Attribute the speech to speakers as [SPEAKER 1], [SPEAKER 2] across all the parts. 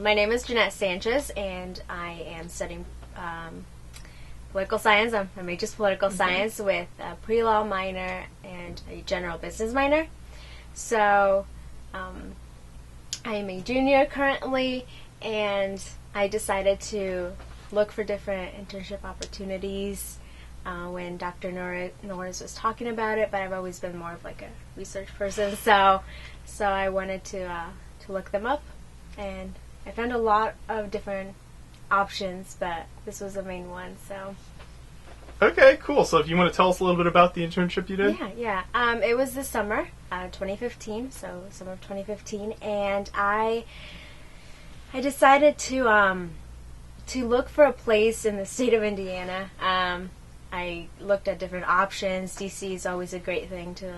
[SPEAKER 1] My name is Jeanette Sanchez, and I am studying political science. My major is political science with a pre-law minor and a general business minor. So I am a junior currently, and I decided to look for different internship opportunities when Dr. Norris was talking about it, but I've always been more of like a research person, so I wanted to look them up, and I found a lot of different options, but this was the main one, so.
[SPEAKER 2] Okay, cool. So if you want to tell us a little bit about the internship you did?
[SPEAKER 1] Yeah. It was this summer, 2015, so summer of 2015, and I decided to look for a place in the state of Indiana. I looked at different options. DC is always a great thing to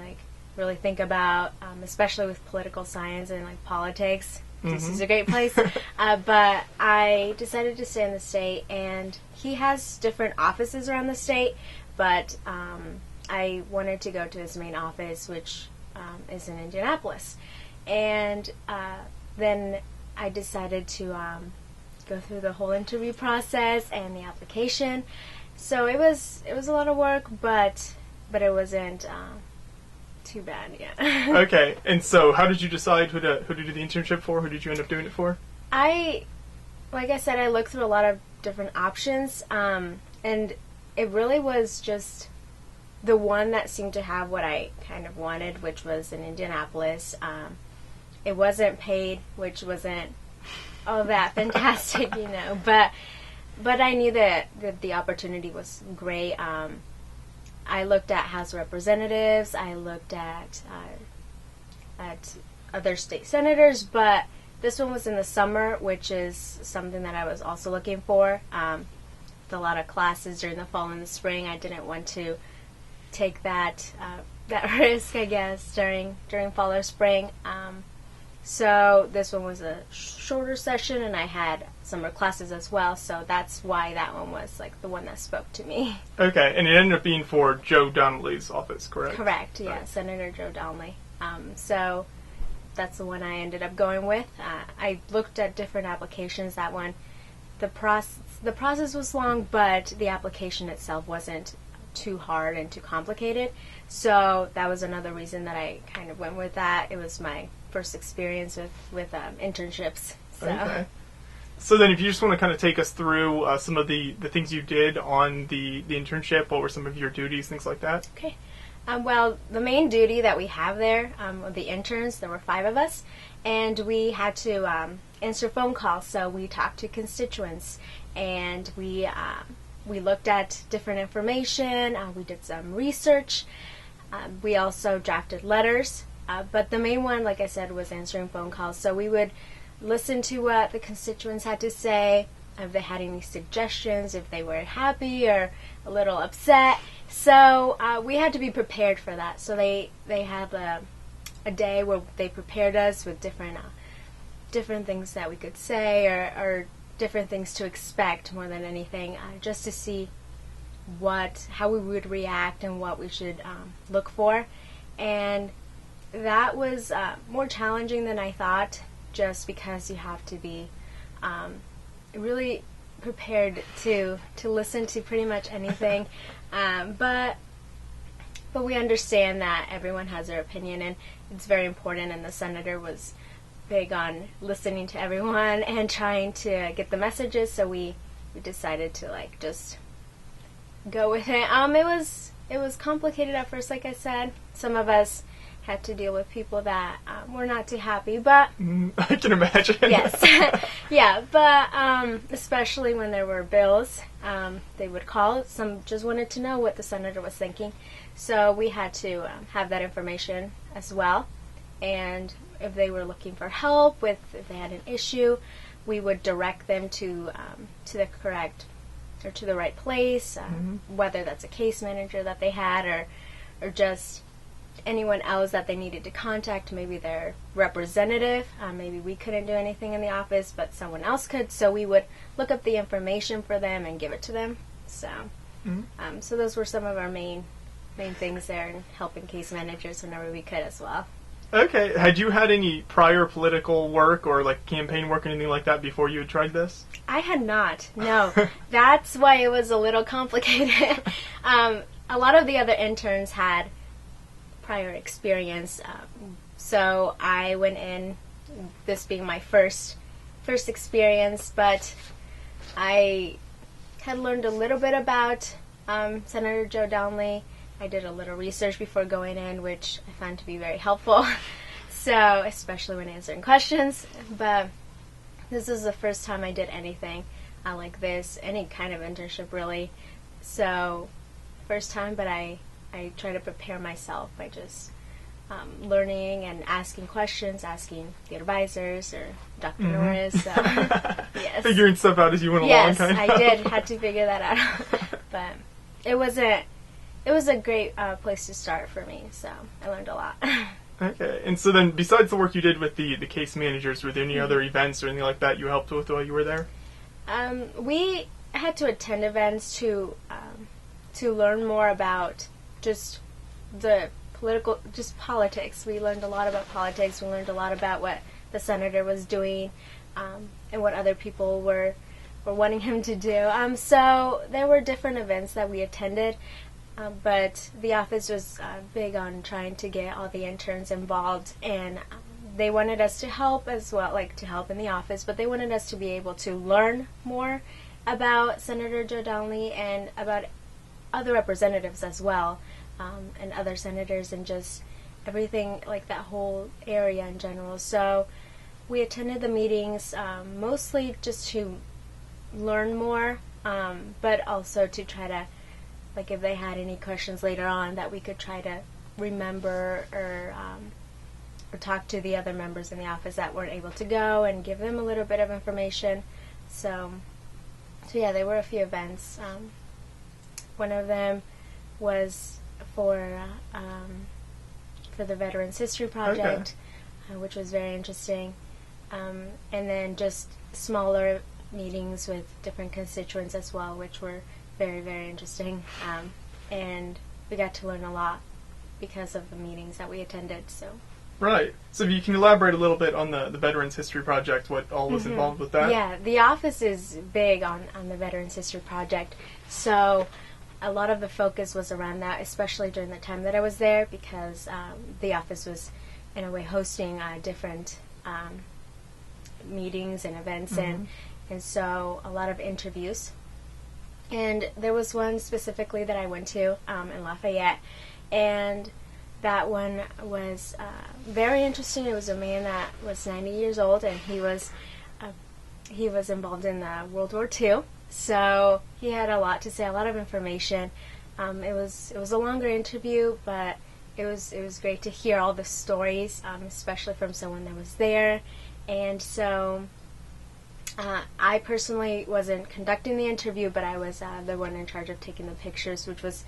[SPEAKER 1] really think about, especially with political science and politics. This is a great place, but I decided to stay in the state, and he has different offices around the state, but I wanted to go to his main office, which is in Indianapolis, and then I decided to go through the whole interview process and the application. So it was a lot of work, but it wasn't too bad, yeah.
[SPEAKER 2] Okay, and so how did you decide who to do the internship for? Who did you end up doing it for?
[SPEAKER 1] Like I said, I looked through a lot of different options, and it really was just the one that seemed to have what I kind of wanted, which was in Indianapolis. It wasn't paid, which wasn't all that fantastic, but I knew that the opportunity was great. I looked at House of Representatives, I looked at other state senators, but this one was in the summer, which is something that I was also looking for. With a lot of classes during the fall and the spring, I didn't want to take that risk, I guess, during fall or spring. So this one was a shorter session, and I had summer classes as well, so that's why that one was the one that spoke to me.
[SPEAKER 2] Okay, and it ended up being for Joe Donnelly's office, correct?
[SPEAKER 1] Correct, yeah,
[SPEAKER 2] Right.
[SPEAKER 1] Senator Joe Donnelly. So that's the one I ended up going with. I looked at different applications. That one, the process was long, but the application itself wasn't too hard and too complicated. So that was another reason that I kind of went with that. It was my first experience with internships. So.
[SPEAKER 2] Okay. So then if you just want to kind of take us through some of the things you did on the internship, what were some of your duties, things like that?
[SPEAKER 1] Okay. Well, the main duty that we have there, the interns, there were 5 of us, and we had to answer phone calls. So we talked to constituents, and we looked at different information. We did some research. We also drafted letters. But the main one, like I said, was answering phone calls. So we would listen to what the constituents had to say, if they had any suggestions, if they were happy or a little upset. So we had to be prepared for that. So they had a day where they prepared us with different things that we could say or different things to expect more than anything, just to see how we would react and what we should look for. And that was more challenging than I thought, just because you have to be really prepared to listen to pretty much anything. But we understand that everyone has their opinion, and it's very important, and the senator was big on listening to everyone and trying to get the messages, so we decided to just go with it. It was complicated at first, like I said. Some of us had to deal with people that were not too happy, but
[SPEAKER 2] I can imagine.
[SPEAKER 1] Yes. Yeah, but especially when there were bills, they would call. Some just wanted to know what the senator was thinking, so we had to have that information as well. And if they were looking for help if they had an issue, we would direct them to the correct or to the right place, whether that's a case manager that they had or just anyone else that they needed to contact, maybe their representative. Maybe we couldn't do anything in the office, but someone else could, so we would look up the information for them and give it to them. So so those were some of our main things there, and helping case managers whenever we could as well.
[SPEAKER 2] Okay. Had you had any prior political work or like campaign work or anything like that before you had tried this?
[SPEAKER 1] I had not. No. That's why it was a little complicated. A lot of the other interns had prior experience, so I went in, this being my first experience, but I had learned a little bit about Senator Joe Donnelly. I did a little research before going in, which I found to be very helpful. So, especially when answering questions. But this is the first time I did anything like this, any kind of internship really. So, first time, but I try to prepare myself by just learning and asking questions, asking the advisors or Dr. Norris. So, yes.
[SPEAKER 2] Figuring stuff out as you went along,
[SPEAKER 1] Yes,
[SPEAKER 2] kind of.
[SPEAKER 1] I did. Had to figure that out. But it was a great place to start for me, so I learned a lot.
[SPEAKER 2] Okay. And so then, besides the work you did with the case managers, were there any other events or anything like that you helped with while you were there?
[SPEAKER 1] We had to attend events to learn more about just politics. We learned a lot about politics. We learned a lot about what the senator was doing and what other people were wanting him to do. So there were different events that we attended. But the office was big on trying to get all the interns involved, and they wanted us to help as well, like to help in the office, but they wanted us to be able to learn more about Senator Joe Donnelly and about other representatives as well, and other senators, and just everything, like that whole area in general. So we attended the meetings mostly just to learn more, but also to try to, like, if they had any questions later on, that we could try to remember or talk to the other members in the office that weren't able to go and give them a little bit of information. So yeah, there were a few events. One of them was for the Veterans History Project, which was very interesting. And then just smaller meetings with different constituents as well, which were very, very interesting, and we got to learn a lot because of the meetings that we attended. So,
[SPEAKER 2] right. So if you can elaborate a little bit on the Veterans History Project, what all was involved with that?
[SPEAKER 1] Yeah, the office is big on the Veterans History Project, so a lot of the focus was around that, especially during the time that I was there, because the office was, in a way, hosting different meetings and events, and so a lot of interviews. And there was one specifically that I went to in Lafayette, and that one was very interesting. It was a man that was 90 years old, and he was involved in World War II. So he had a lot to say, a lot of information. It was a longer interview, but it was great to hear all the stories, especially from someone that was there. And so I personally wasn't conducting the interview, but I was the one in charge of taking the pictures, which was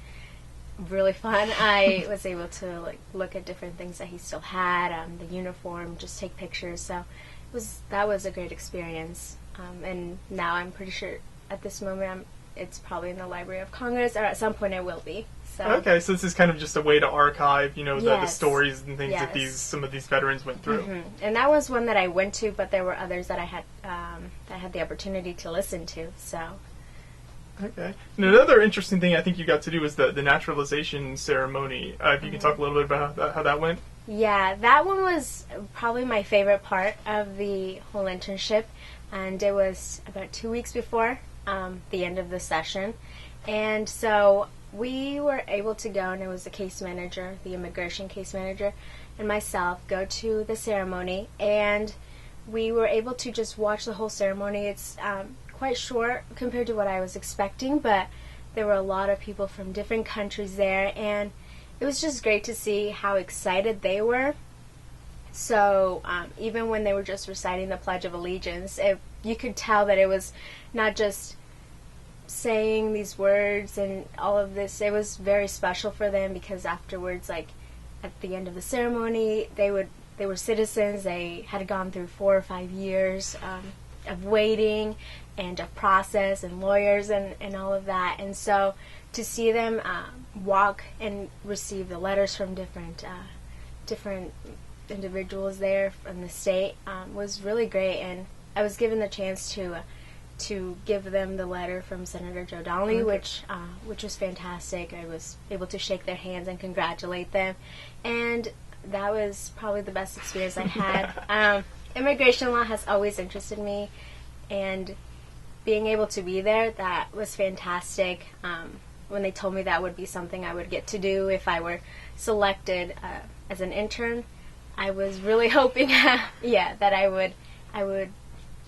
[SPEAKER 1] really fun. I was able to look at different things that he still had, the uniform, just take pictures. So that was a great experience. And now I'm pretty sure at this moment it's probably in the Library of Congress, or at some point it will be. So.
[SPEAKER 2] Okay, so this is kind of just a way to archive, the
[SPEAKER 1] Yes.
[SPEAKER 2] stories and things that
[SPEAKER 1] Yes.
[SPEAKER 2] some of these veterans went through.
[SPEAKER 1] And that was one that I went to, but there were others that I had the opportunity to listen to. So.
[SPEAKER 2] Okay. And another interesting thing I think you got to do was the naturalization ceremony. If you can talk a little bit about how that went.
[SPEAKER 1] Yeah, that one was probably my favorite part of the whole internship, and it was about 2 weeks before the end of the session. And so we were able to go, and it was the case manager, the immigration case manager, and myself go to the ceremony, and we were able to just watch the whole ceremony. It's quite short compared to what I was expecting, but there were a lot of people from different countries there, and it was just great to see how excited they were. So even when they were just reciting the Pledge of Allegiance, you could tell that it was not just saying these words and all of this. It was very special for them, because afterwards, like at the end of the ceremony, they were citizens. They had gone through 4 or 5 years of waiting and of process and lawyers and all of that. And so to see them walk and receive the letters from different individuals there from the state was really great, and I was given the chance to give them the letter from Senator Joe Donnelly, which was fantastic. I was able to shake their hands and congratulate them, and that was probably the best experience I had. Immigration law has always interested me, and being able to be there, that was fantastic. When they told me that would be something I would get to do if I were selected as an intern, I was really hoping, that I would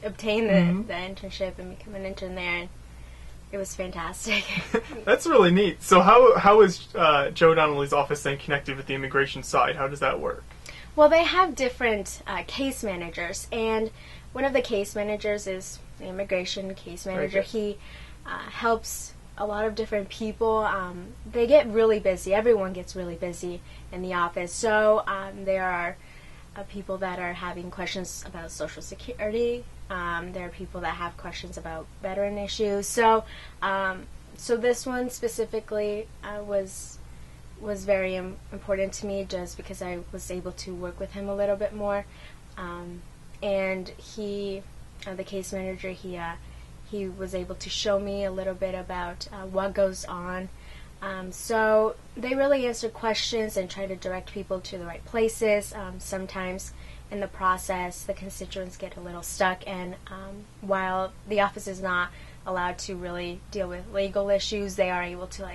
[SPEAKER 1] obtain the internship and become an intern there, and it was fantastic.
[SPEAKER 2] That's really neat. So how is Joe Donnelly's office then connected with the immigration side? How does that work?
[SPEAKER 1] Well, they have different case managers, and one of the case managers is the immigration case manager. He helps a lot of different people. They get really busy. Everyone gets really busy in the office. So there are people that are having questions about Social Security. There are people that have questions about veteran issues. So this one specifically was very important to me, just because I was able to work with him a little bit more. And he, the case manager, he was able to show me a little bit about what goes on. So they really answer questions and try to direct people to the right places. Sometimes in the process, the constituents get a little stuck, and while the office is not allowed to really deal with legal issues, they are able to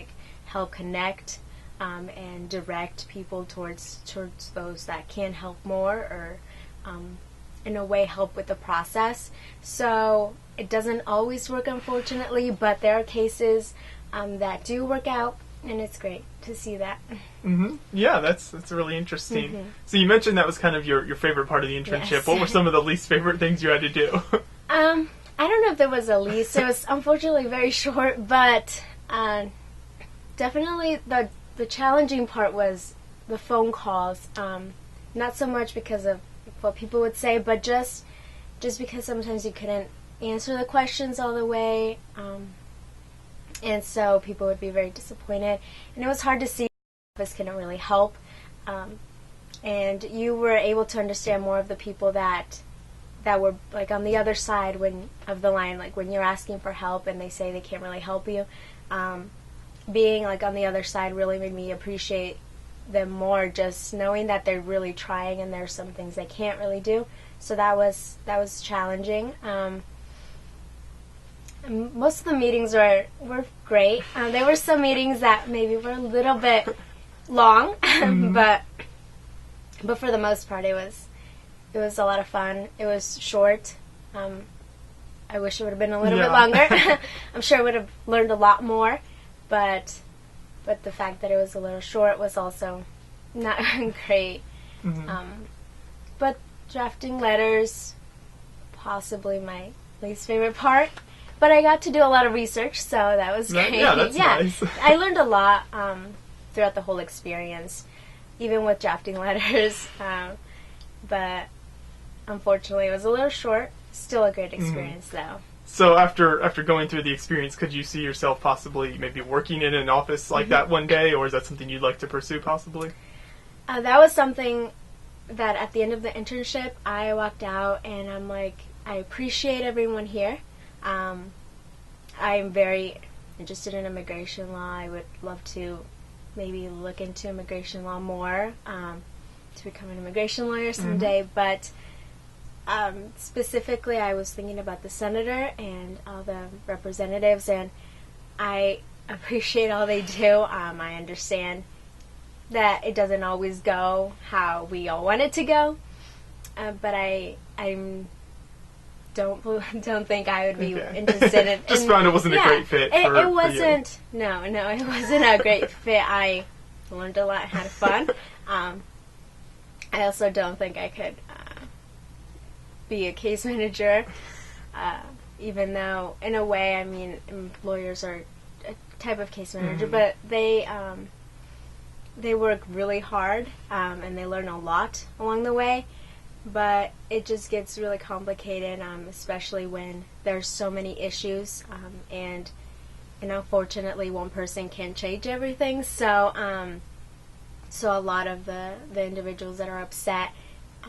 [SPEAKER 1] help connect and direct people towards those that can help more, or in a way help with the process. So it doesn't always work, unfortunately, but there are cases that do work out, and it's great to see that.
[SPEAKER 2] Mm-hmm. Yeah, that's really interesting. Mm-hmm. So you mentioned that was kind of your favorite part of the internship. Yes. What were some of the least favorite things you had to do?
[SPEAKER 1] I don't know if there was a least. It was unfortunately very short, but definitely the challenging part was the phone calls. Not so much because of what people would say, but just because sometimes you couldn't answer the questions all the way, and so people would be very disappointed, and it was hard to see the office couldn't really help, and you were able to understand more of the people that were on the other side of the line, when you're asking for help and they say they can't really help you. Being on the other side really made me appreciate them more, just knowing that they're really trying and there's some things they can't really do. So that was challenging. Most of the meetings were great. There were some meetings that maybe were a little bit long, mm-hmm. but for the most part it was a lot of fun. It was short. I wish it would have been a little bit longer. I'm sure I would have learned a lot more, but the fact that it was a little short was also not great. Mm-hmm. But drafting letters, possibly my least favorite part. But I got to do a lot of research, so that was great.
[SPEAKER 2] That's nice.
[SPEAKER 1] I learned a lot throughout the whole experience, even with drafting letters. But unfortunately, it was a little short. Still a great experience, though.
[SPEAKER 2] So after going through the experience, could you see yourself possibly maybe working in an office like that one day, or is that something you'd like to pursue possibly?
[SPEAKER 1] That was something that at the end of the internship, I walked out and I'm like, I appreciate everyone here. I'm very interested in immigration law. I would love to maybe look into immigration law more, to become an immigration lawyer someday, mm-hmm. but specifically I was thinking about the senator and all the representatives, and I appreciate all they do. I understand that it doesn't always go how we all want it to go, but I don't think I would be interested in.
[SPEAKER 2] Just found it wasn't a great fit.
[SPEAKER 1] It wasn't. For you. No, it wasn't a great fit. I learned a lot, had fun. I also don't think I could be a case manager, even though in a way, I mean, lawyers are a type of case manager, but they work really hard and they learn a lot along the way. But it just gets really complicated, especially when there's so many issues, and unfortunately one person can't change everything. So a lot of the individuals that are upset,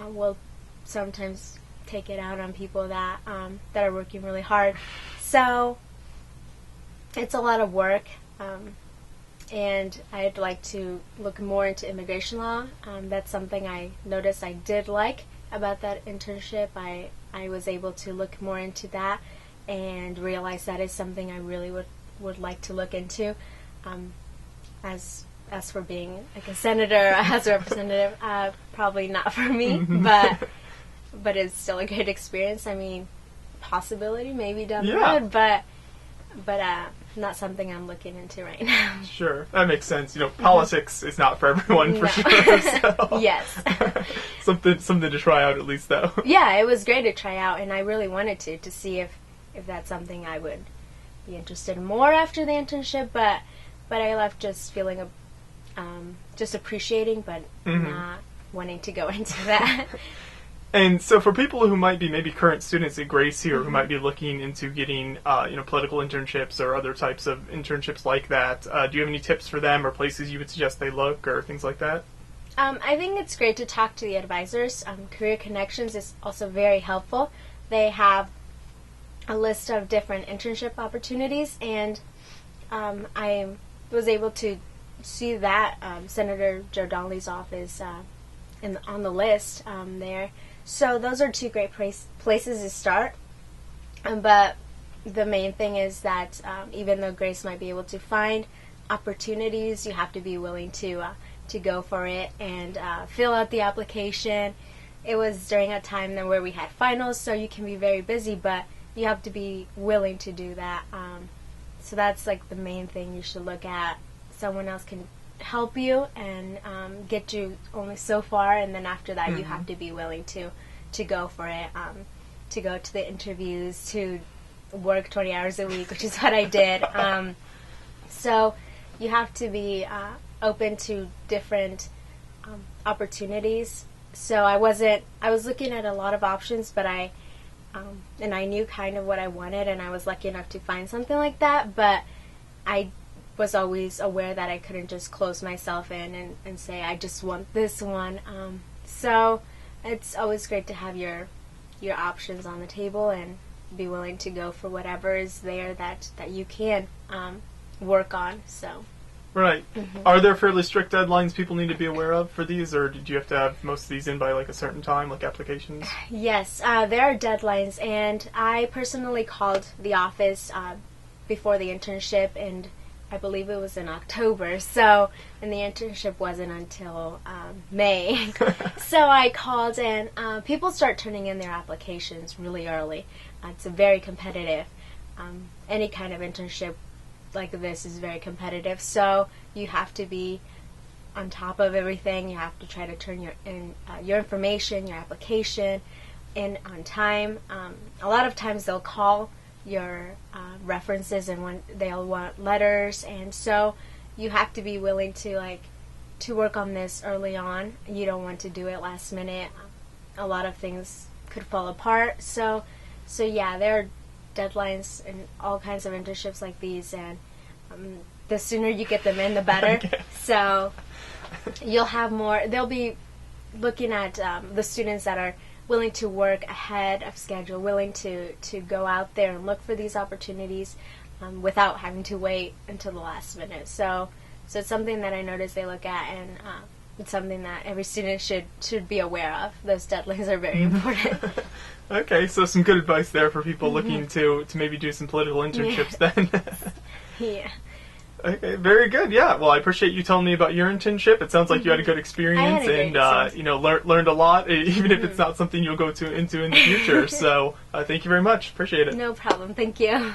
[SPEAKER 1] will sometimes take it out on people that are working really hard. So it's a lot of work, and I'd like to look more into immigration law. That's something I noticed I did like about that internship. I was able to look more into that and realize that is something I really would like to look into. As for being like a senator, as a representative, probably not for me, but it's still a great experience. I mean, possibility maybe down the road, but not something I'm looking into right now.
[SPEAKER 2] Sure, that makes sense. Politics is not for everyone, for sure. So.
[SPEAKER 1] Yes.
[SPEAKER 2] something to try out at least, though.
[SPEAKER 1] Yeah, it was great to try out, and I really wanted to see if that's something I would be interested in more after the internship, but I left just feeling just appreciating, but not wanting to go into that.
[SPEAKER 2] And so for people who might be maybe current students at Grace here, who might be looking into getting political internships or other types of internships like that, do you have any tips for them or places you would suggest they look or things like that?
[SPEAKER 1] I think it's great to talk to the advisors. Career Connections is also very helpful. They have a list of different internship opportunities, and I was able to see that Senator Joe Donnelly's office on the list there. So those are two great places to start. But the main thing is that even though Grace might be able to find opportunities, you have to be willing to go for it and fill out the application. It was during a time then where we had finals, so you can be very busy, but you have to be willing to do that. So that's like the main thing you should look at. Someone else can help you and get you only so far, and then after that you have to be willing to go for it, to go to the interviews, to work 20 hours a week, which is what I did. So you have to be open to different opportunities. So I was looking at a lot of options, but I knew kind of what I wanted, and I was lucky enough to find something like that, but I was always aware that I couldn't just close myself in and say, I just want this one. So it's always great to have your options on the table and be willing to go for whatever is there that you can work on. So.
[SPEAKER 2] Right. Are there fairly strict deadlines people need to be aware of for these, or did you have to have most of these in by like a certain time, like applications?
[SPEAKER 1] Yes, there are deadlines, and I personally called the office before the internship, and I believe it was in October, and the internship wasn't until May. So I called, and people start turning in their applications really early. It's very competitive. Any kind of internship like this is very competitive, so you have to be on top of everything. You have to try to turn your information, your application in on time. A lot of times they'll call your references, and when they'll want letters, and so you have to be willing to work on this early on. You don't want to do it last minute. A lot of things could fall apart. So yeah, there are deadlines in all kinds of internships like these, and the sooner you get them in, the better.
[SPEAKER 2] Okay.
[SPEAKER 1] So you'll have more. They'll be looking at the students that are willing to work ahead of schedule, willing to go out there and look for these opportunities without having to wait until the last minute. So it's something that I noticed they look at, and it's something that every student should be aware of. Those deadlines are very important.
[SPEAKER 2] Okay, so some good advice there for people looking to maybe do some political internships then.
[SPEAKER 1] Yeah.
[SPEAKER 2] Okay, very good. Yeah, well, I appreciate you telling me about your internship. It sounds like you had a good experience learned a lot, even if it's not something you'll go into in the future. So thank you very much. Appreciate it.
[SPEAKER 1] No problem. Thank you.